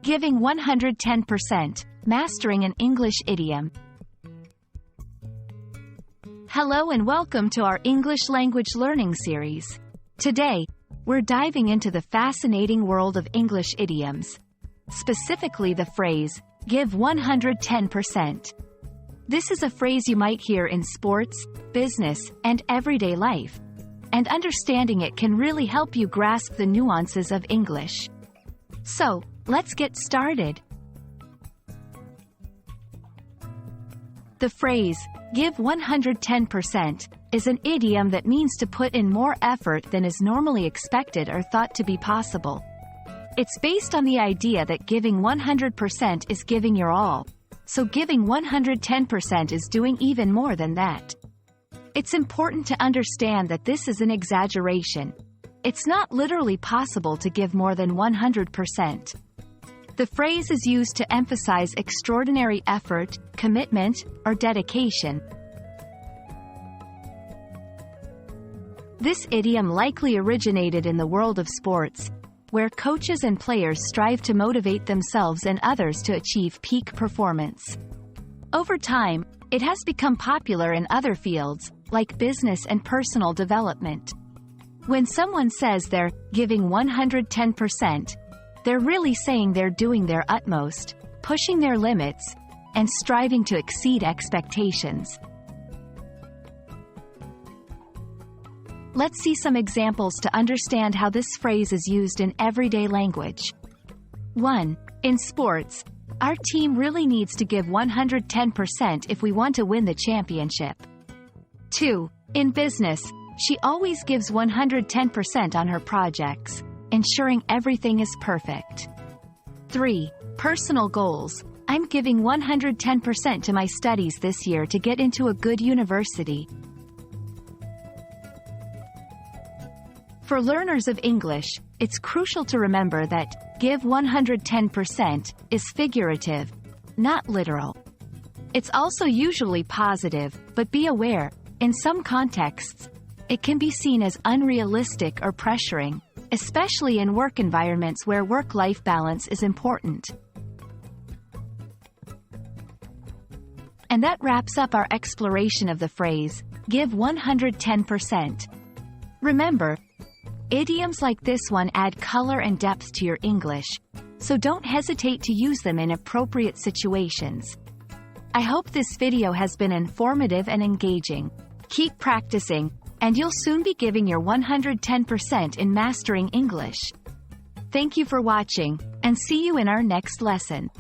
Giving 110%, mastering an English idiom. Hello and welcome to our English language learning series. Today, we're diving into the fascinating world of English idioms. Specifically the phrase, give 110%. This is a phrase you might hear in sports, business, and everyday life. And understanding it can really help you grasp the nuances of English. So, let's get started. The phrase, give 110%, is an idiom that means to put in more effort than is normally expected or thought to be possible. It's based on the idea that giving 100% is giving your all, so giving 110% is doing even more than that. It's important to understand that this is an exaggeration. It's not literally possible to give more than 100%. The phrase is used to emphasize extraordinary effort, commitment, or dedication. This idiom likely originated in the world of sports, where coaches and players strive to motivate themselves and others to achieve peak performance. Over time, it has become popular in other fields, like business and personal development. When someone says they're giving 110%, they're really saying they're doing their utmost, pushing their limits, and striving to exceed expectations. Let's see some examples to understand how this phrase is used in everyday language. 1. In sports, our team really needs to give 110% if we want to win the championship. 2. In business, she always gives 110% on her projects, ensuring everything is perfect. 3. Personal goals. I'm giving 110% to my studies this year to get into a good university. For learners of English, it's crucial to remember that give 110% is figurative, not literal. It's also usually positive, but be aware, in some contexts, it can be seen as unrealistic or pressuring, especially in work environments where work-life balance is important. And that wraps up our exploration of the phrase, give 110%. Remember, idioms like this one add color and depth to your English, so don't hesitate to use them in appropriate situations. I hope this video has been informative and engaging. Keep practicing, and you'll soon be giving your 110% in mastering English. Thank you for watching, and see you in our next lesson.